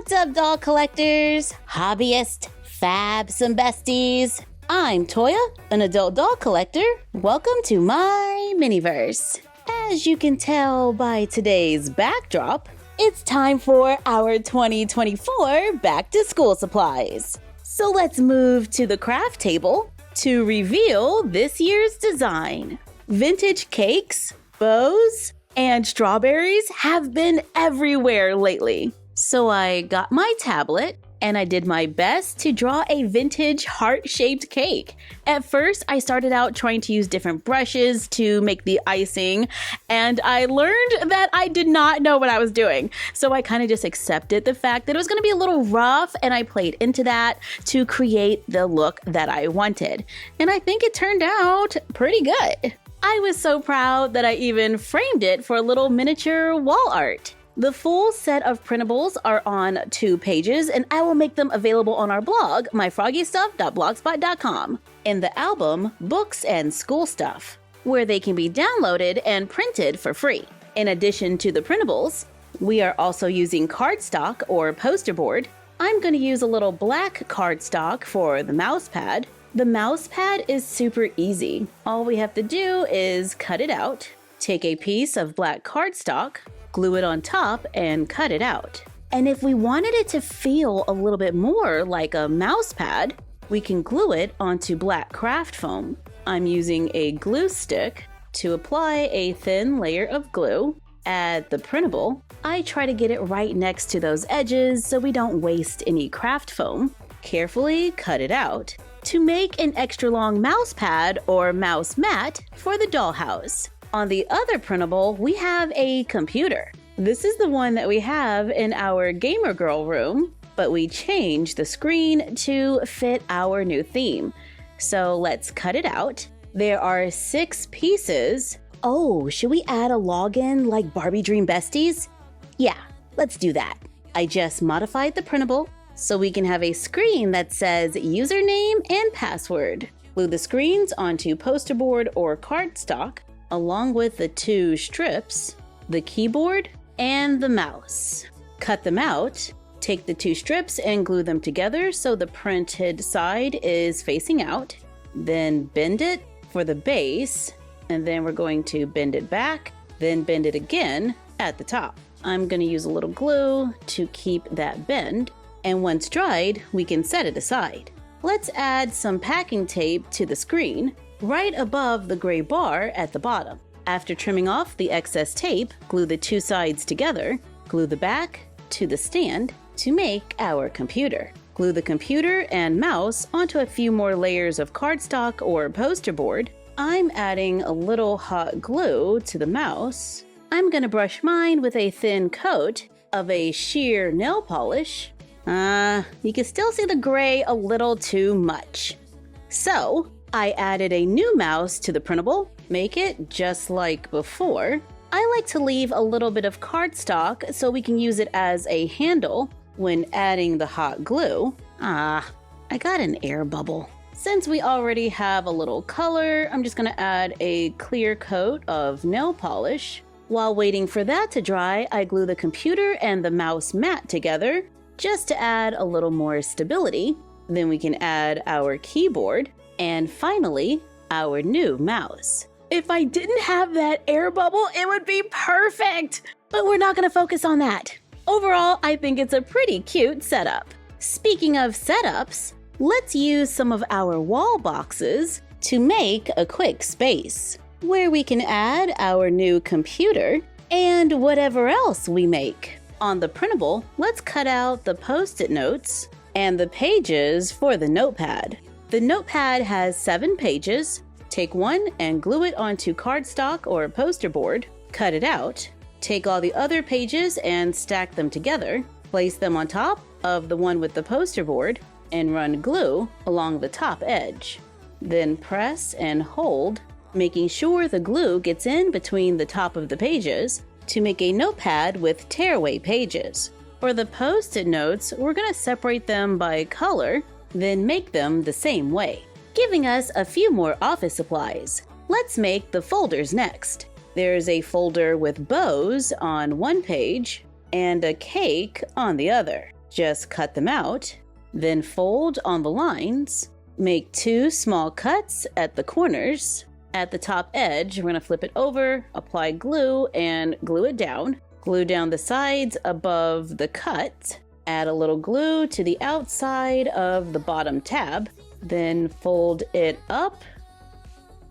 What's up, doll collectors, hobbyists, fabs, and besties? I'm Toya, an adult doll collector. Welcome to my miniverse. As you can tell by today's backdrop, it's time for our 2024 back to school supplies. So let's move to the craft table to reveal this year's design. Vintage cakes, bows, and strawberries have been everywhere lately. So I got my tablet and I did my best to draw a vintage heart-shaped cake. At first, I started out trying to use different brushes to make the icing, and I learned that I did not know what I was doing. So I kind of just accepted the fact that it was gonna be a little rough, and I played into that to create the look that I wanted. And I think it turned out pretty good. I was so proud that I even framed it for a little miniature wall art. The full set of printables are on 2 pages, and I will make them available on our blog, myfroggystuff.blogspot.com, in the album Books and School Stuff, where they can be downloaded and printed for free. In addition to the printables, we are also using cardstock or poster board. I'm going to use a little black cardstock for the mouse pad. The mouse pad is super easy. All we have to do is cut it out, take a piece of black cardstock, glue it on top, and cut it out. And if we wanted it to feel a little bit more like a mouse pad, we can glue it onto black craft foam. I'm using a glue stick to apply a thin layer of glue. Add the printable. I try to get it right next to those edges so we don't waste any craft foam. Carefully cut it out to make an extra long mouse pad or mouse mat for the dollhouse. On the other printable, we have a computer. This is the one that we have in our gamer girl room, but we changed the screen to fit our new theme. So let's cut it out. There are 6 pieces. Oh, should we add a login like Barbie Dream Besties? Yeah, let's do that. I just modified the printable so we can have a screen that says username and password. Glue the screens onto poster board or cardstock, along with the 2 strips, the keyboard, and the mouse. Cut them out, take the 2 strips and glue them together so the printed side is facing out. Then bend it for the base, and then we're going to bend it back, then bend it again at the top. I'm going to use a little glue to keep that bend, and once dried, we can set it aside. Let's add some packing tape to the screen, right above the gray bar at the bottom. After trimming off the excess tape, glue the 2 sides together, glue the back to the stand to make our computer. Glue the computer and mouse onto a few more layers of cardstock or poster board. I'm adding a little hot glue to the mouse. I'm gonna brush mine with a thin coat of a sheer nail polish. You can still see the gray a little too much. So, I added a new mouse to the printable, make it just like before. I like to leave a little bit of cardstock so we can use it as a handle when adding the hot glue. I got an air bubble. Since we already have a little color, I'm just gonna add a clear coat of nail polish. While waiting for that to dry, I glue the computer and the mouse mat together just to add a little more stability. Then we can add our keyboard. And finally, our new mouse. If I didn't have that air bubble, it would be perfect! But we're not gonna focus on that. Overall, I think it's a pretty cute setup. Speaking of setups, let's use some of our wall boxes to make a quick space, where we can add our new computer and whatever else we make. On the printable, let's cut out the post-it notes and the pages for the notepad. The notepad has 7 pages. Take one and glue it onto cardstock or poster board. Cut it out. Take all the other pages and stack them together. Place them on top of the one with the poster board and run glue along the top edge. Then press and hold, making sure the glue gets in between the top of the pages to make a notepad with tearaway pages. For the post-it notes, we're going to separate them by color, then make them the same way, giving us a few more office supplies. Let's make the folders next. There's a folder with bows on one page and a cake on the other. Just cut them out, then fold on the lines. Make 2 small cuts at the corners. At the top edge, we're going to flip it over, apply glue, and glue it down. Glue down the sides above the cut. Add a little glue to the outside of the bottom tab. Then fold it up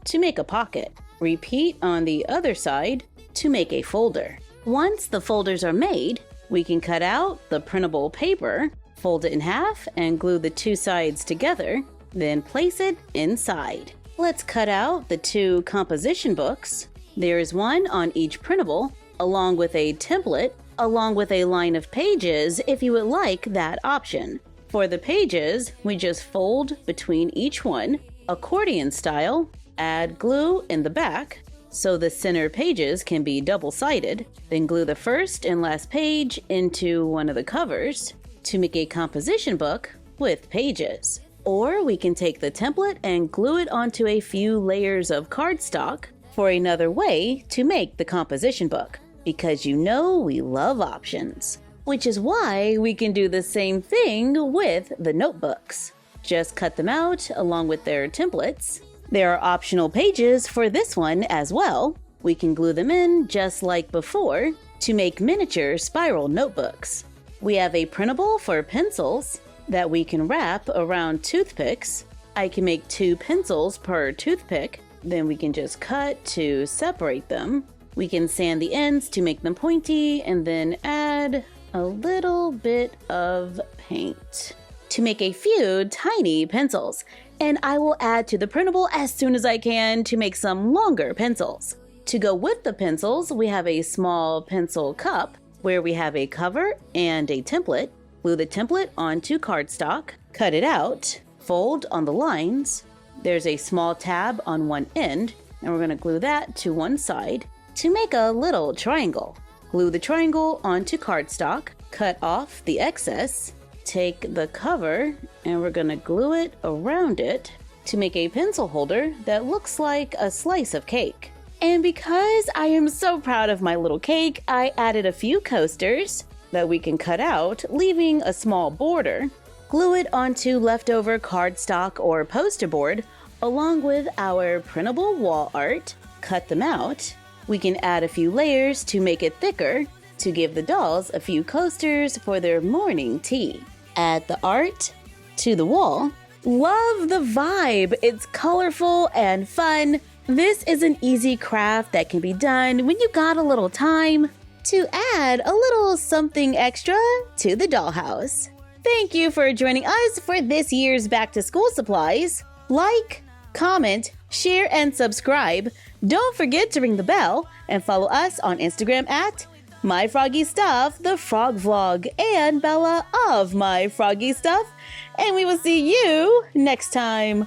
to make a pocket. Repeat on the other side to make a folder. Once the folders are made, we can cut out the printable paper, fold it in half, and glue the 2 sides together. Then place it inside. Let's cut out the 2 composition books. There is one on each printable, along with a template, along with a line of pages if you would like that option. For the pages, we just fold between each one, accordion style, add glue in the back so the center pages can be double-sided, then glue the first and last page into one of the covers to make a composition book with pages. Or we can take the template and glue it onto a few layers of cardstock for another way to make the composition book, because you know we love options. Which is why we can do the same thing with the notebooks. Just cut them out along with their templates. There are optional pages for this one as well. We can glue them in just like before to make miniature spiral notebooks. We have a printable for pencils that we can wrap around toothpicks. I can make 2 pencils per toothpick. Then we can just cut to separate them. We can sand the ends to make them pointy and then add a little bit of paint to make a few tiny pencils. And I will add to the printable as soon as I can to make some longer pencils. To go with the pencils, we have a small pencil cup where we have a cover and a template. Glue the template onto cardstock, cut it out, fold on the lines. There's a small tab on one end, and we're going to glue that to one side to make a little triangle. Glue the triangle onto cardstock, cut off the excess, take the cover, and we're going to glue it around it to make a pencil holder that looks like a slice of cake. And because I am so proud of my little cake, I added a few coasters that we can cut out, leaving a small border. Glue it onto leftover cardstock or poster board along with our printable wall art. Cut them out. We can add a few layers to make it thicker to give the dolls a few coasters for their morning tea. Add the art to the wall. Love the vibe! It's colorful and fun. This is an easy craft that can be done when you got a little time to add a little something extra to the dollhouse. Thank you for joining us for this year's back to school supplies. Like, comment, share, and subscribe. Don't forget to ring the bell and follow us on Instagram at My Froggy Stuff, the Frog Vlog, and Bella of My Froggy Stuff. And we will see you next time.